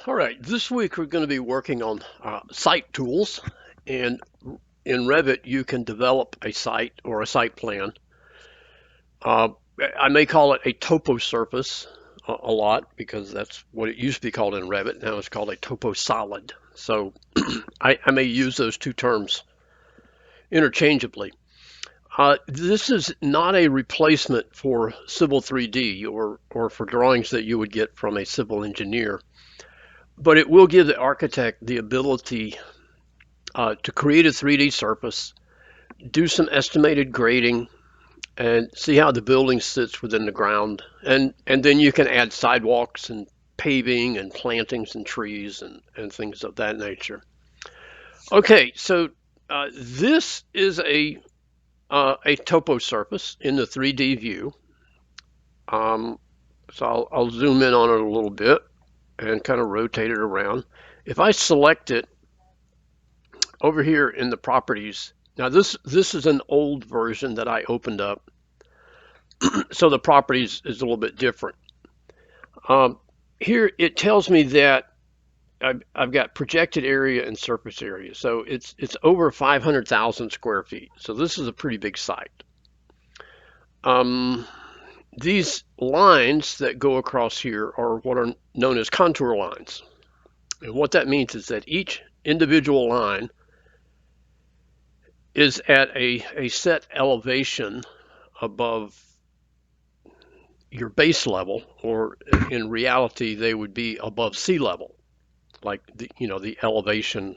All right, this week we're going to be working on site tools, and in Revit you can develop a site or a site plan. Uh, I may call it a topo surface a lot because that's what it used to be called in Revit. Now it's called a topo solid. So I may use those two terms interchangeably. This is not a replacement for Civil 3D or for drawings that you would get from a civil engineer, but it will give the architect the ability to create a 3D surface, do some estimated grading, and see how the building sits within the ground. And then you can add sidewalks and paving and plantings and trees and things of that nature. Okay, so this is a topo surface in the 3D view. So I'll zoom in on it a little bit and kind of rotate it around. If I select it over here in the properties, now this is an old version that I opened up, so the properties is a little bit different. Here it tells me that I've got projected area and surface area, so it's over 500,000 square feet. So this is a pretty big site. These lines that go across here are what are known as contour lines, and what that means is that each individual line is at a set elevation above your base level, or in reality they would be above sea level, like the elevation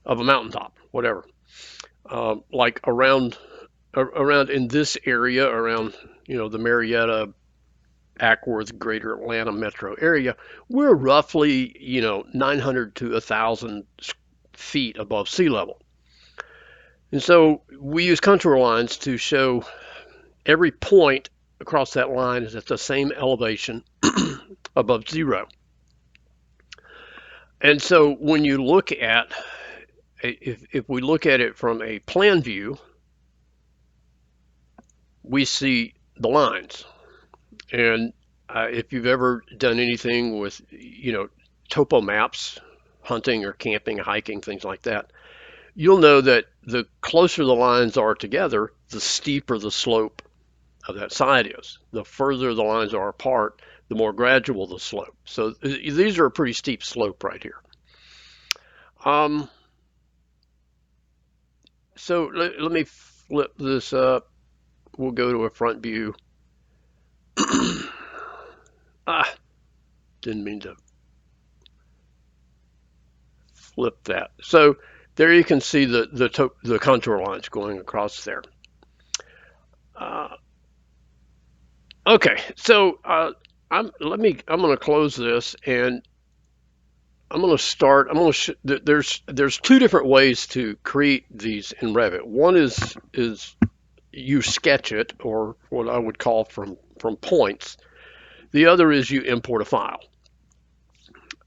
of a mountaintop, whatever. Like around in this area, around the Marietta, Ackworth, Greater Atlanta metro area, we're roughly 900 to 1,000 feet above sea level. And so we use contour lines to show every point across that line is at the same elevation above zero. And so when you look at, if we look at it from a plan view, we see the lines. And if you've ever done anything with, topo maps, hunting or camping, hiking, things like that, you'll know that the closer the lines are together, the steeper the slope of that side is. The further the lines are apart, the more gradual the slope. So these are a pretty steep slope right here. So let me flip this up. We'll go to a front view. Didn't mean to flip that. So there you can see the contour lines going across there. Okay, so I'm going to close this, and I'm going to start. There's two different ways to create these in Revit. One is you sketch it, or what I would call from points. The other is you import a file.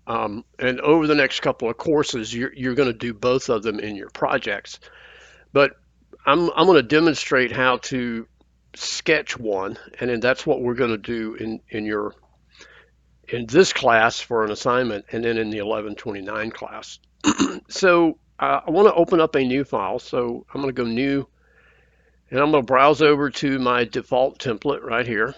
And over the next couple of courses, you're going to do both of them in your projects. But I'm going to demonstrate how to sketch one, and then that's what we're going to do in this class for an assignment, and then in the 1129 class. So I want to open up a new file. So I'm going to go new, and I'm going to browse over to my default template right here.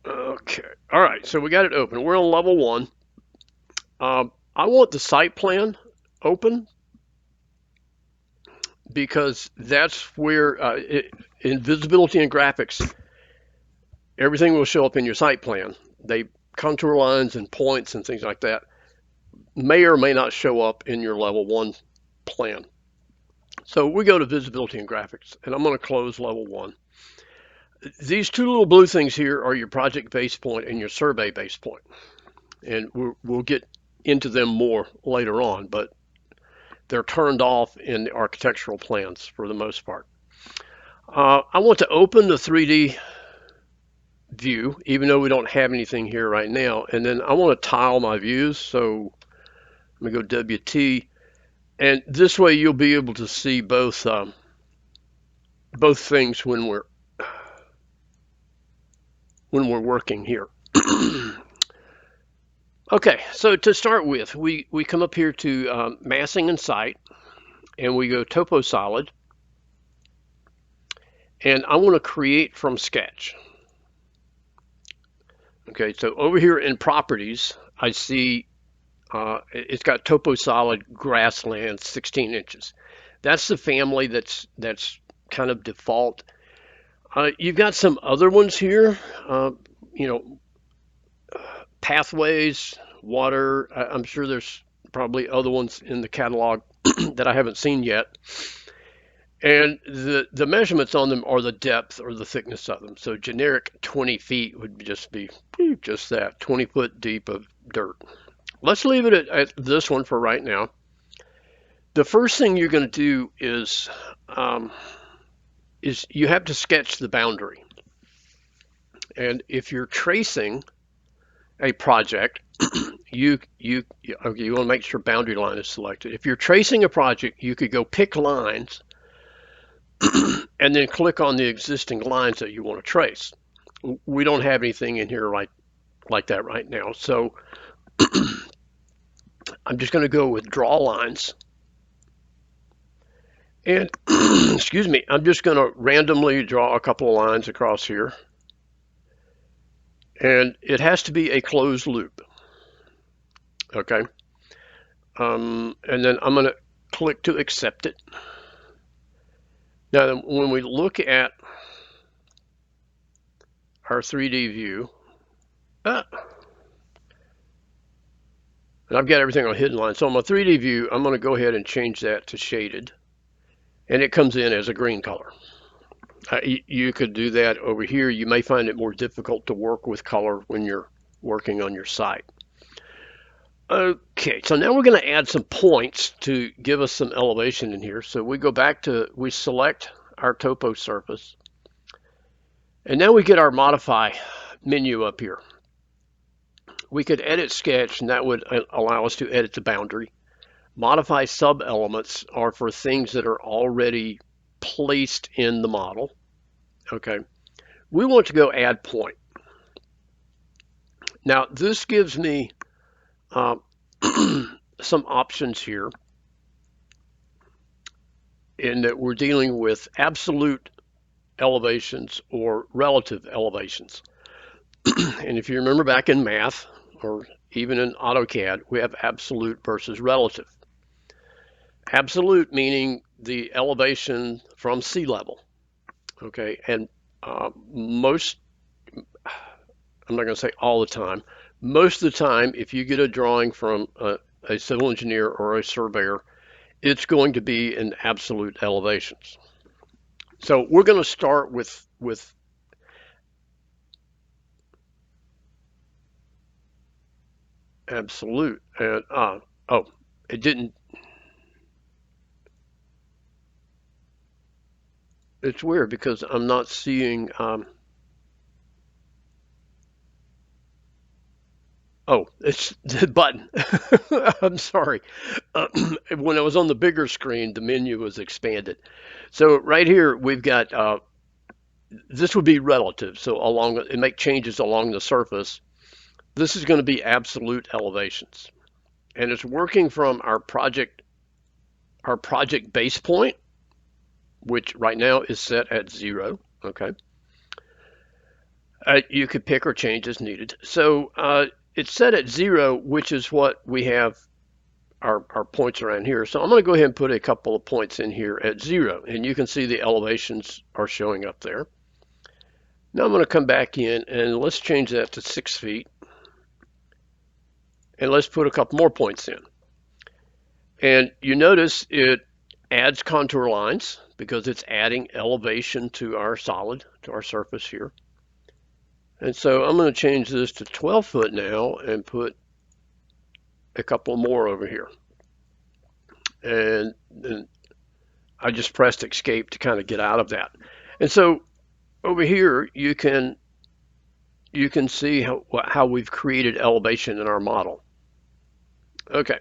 Okay, all right, so we got it open. We're on level 1. I want the site plan open because that's where in visibility and graphics, everything will show up in your site plan. They contour lines and points and things like that may or may not show up in your level 1 plan. So we go to visibility and graphics, and I'm going to close level 1. These two little blue things here are your project base point and your survey base point. And we'll get into them more later on, but they're turned off in the architectural plans for the most part. I want to open the 3D view, even though we don't have anything here right now. And then I want to tile my views. So let me go WT. And this way you'll be able to see both both things when we're working here. Okay, so to start with, we come up here to massing and site, and we go topo solid, and I want to create from sketch. Okay, so over here in properties, I see it's got topo solid grassland 16 inches. That's the family that's kind of default. You've got some other ones here, you know, pathways, water. I'm sure there's probably other ones in the catalog that I haven't seen yet. And the measurements on them are the depth or the thickness of them. So generic 20 feet would just be just that, 20 foot deep of dirt. Let's leave it at this one for right now. The first thing you're going to do is you have to sketch the boundary. And if you're tracing a project, you want to make sure boundary line is selected. If you're tracing a project, you could go pick lines and then click on the existing lines that you want to trace. We don't have anything in here like that right now. So I'm just going to go with draw lines. And excuse me, I'm just going to randomly draw a couple of lines across here. And it has to be a closed loop. Okay. And then I'm going to click to accept it. Now, when we look at our 3D view, and I've got everything on hidden line. So on my 3D view, I'm going to go ahead and change that to shaded. And it comes in as a green color. You could do that over here. You may find it more difficult to work with color when you're working on your site. Okay, so now we're going to add some points to give us some elevation in here. So we go back to, we select our topo surface. And now we get our modify menu up here. We could edit sketch, and that would allow us to edit the boundary. Modify sub-elements are for things that are already placed in the model. Okay, we want to go add point. Now this gives me some options here in that we're dealing with absolute elevations or relative elevations. And if you remember back in math or even in AutoCAD, we have absolute versus relative. Absolute meaning the elevation from sea level. Okay, and most, I'm not going to say all the time, most of the time, if you get a drawing from a civil engineer or a surveyor, it's going to be in absolute elevations. So we're going to start with absolute. And oh, it didn't. It's weird because I'm not seeing. Oh, it's the button. I'm sorry. When I was on the bigger screen, the menu was expanded. So right here, we've got, this would be relative. So it make changes along the surface. This is going to be absolute elevations. And it's working from our project base point, which right now is set at 0. Okay. You could pick or change as needed. So it's set at 0, which is what we have our points around here. So I'm going to go ahead and put a couple of points in here at 0, and you can see the elevations are showing up there. Now I'm going to come back in and let's change that to 6 feet. And let's put a couple more points in. And you notice it adds contour lines because it's adding elevation to our solid, to our surface here. And so I'm going to change this to 12 foot now and put a couple more over here. And then I just pressed escape to kind of get out of that. And so over here, you can see how we've created elevation in our model. Okay.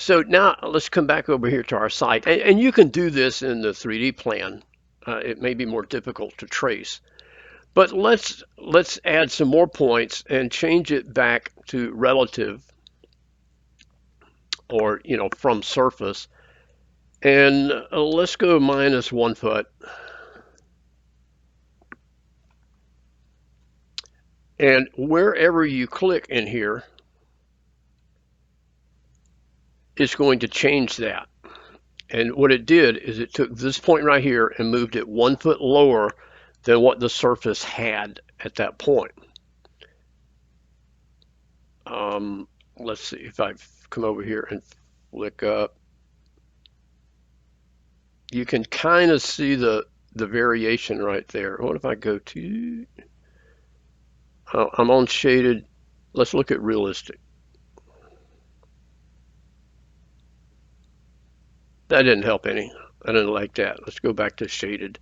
So now let's come back over here to our site, and you can do this in the 3D plan. It may be more difficult to trace, but let's add some more points and change it back to relative, or from surface, and let's go -1 foot. And wherever you click in here, it's going to change that. And what it did is it took this point right here and moved it 1 foot lower than what the surface had at that point. Let's see if I come over here and flick up. You can kind of see the variation right there. What if I go to, I'm on shaded. Let's look at realistic. That didn't help any. I didn't like that. Let's go back to shaded.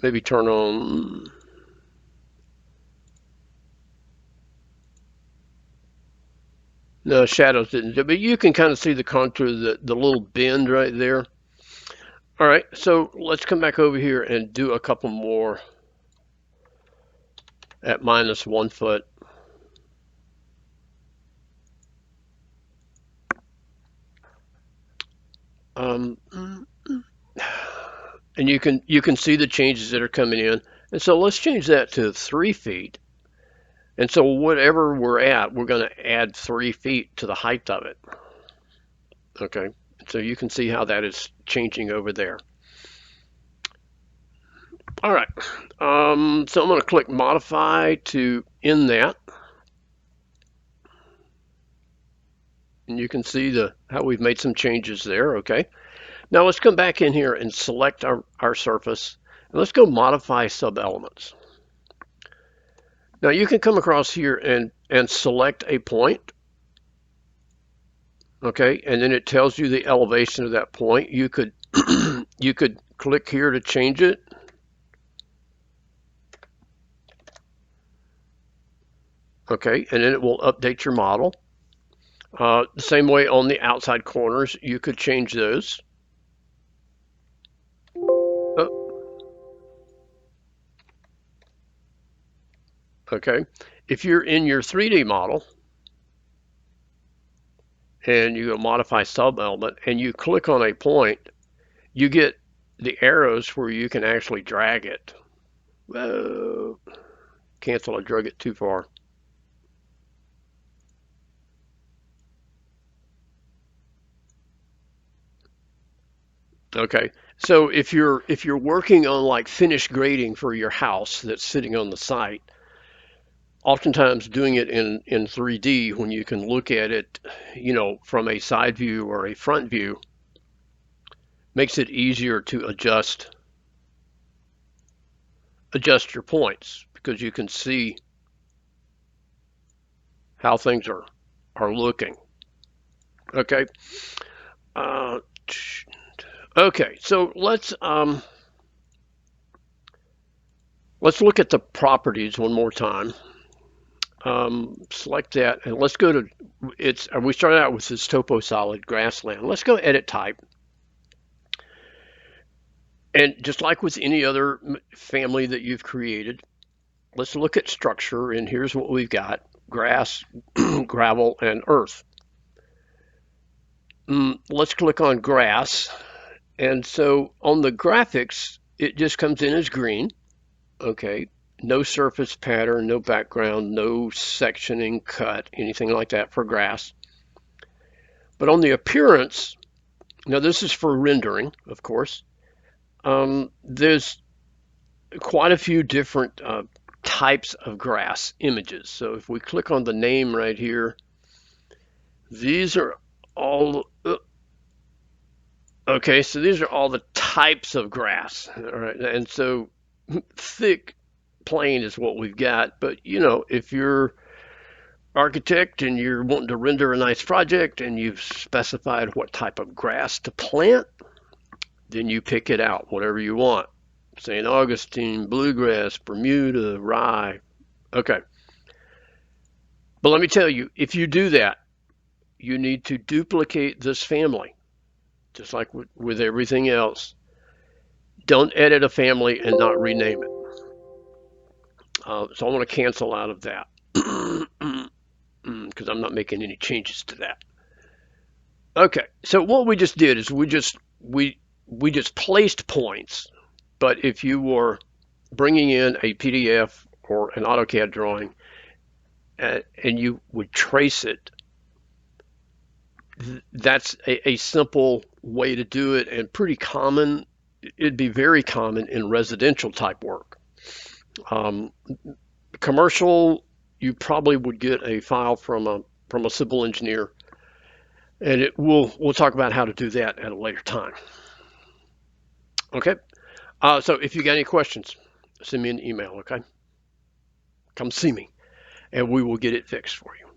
Maybe turn on. No, shadows didn't do, but you can kind of see the contour, the little bend right there. All right, so let's come back over here and do a couple more at -1 foot. And you can see the changes that are coming in. And so let's change that to 3 feet. And so whatever we're at, we're going to add 3 feet to the height of it. Okay, so you can see how that is changing over there. All right, so I'm going to click modify to end that. And you can see how we've made some changes there. Okay, now let's come back in here and select our surface. And let's go modify sub-elements. Now you can come across here and select a point. Okay, and then it tells you the elevation of that point. You could you could click here to change it. Okay, and then it will update your model. The same way on the outside corners, you could change those. Okay, if you're in your 3D model and you go modify sub element and you click on a point, you get the arrows where you can actually drag it. Whoa, cancel, I drug it too far. Okay, so if you're working on like finished grading for your house that's sitting on the site, oftentimes doing it in 3D when you can look at it, from a side view or a front view, makes it easier to adjust your points because you can see how things are looking. Okay. Okay, so let's look at the properties one more time. Select that, and let's go to we started out with this topo solid grassland. Let's go edit type, and just like with any other family that you've created, let's look at structure, and here's what we've got: grass, gravel, and earth. Let's click on grass, and so on the graphics it just comes in as green. Okay, no surface pattern, no background, no sectioning, cut, anything like that for grass. But on the appearance, now this is for rendering, of course. There's quite a few different types of grass images. So if we click on the name right here, these are all, okay, so these are all the types of grass. All right, and so thick plain is what we've got, but if you're architect and you're wanting to render a nice project and you've specified what type of grass to plant, then you pick it out, whatever you want. St. Augustine, bluegrass, Bermuda, rye. Okay. But let me tell you, if you do that, you need to duplicate this family, just like with everything else. Don't edit a family and not rename it. So I want to cancel out of that because I'm not making any changes to that. Okay, so what we just did is we just placed points, but if you were bringing in a PDF or an AutoCAD drawing and you would trace it, that's a simple way to do it and pretty common. It'd be very common in residential type work. Um, Commercial, you probably would get a file from a civil engineer, and we'll talk about how to do that at a later time. Okay. So if you got any questions, send me an email. Okay. Come see me, and we will get it fixed for you.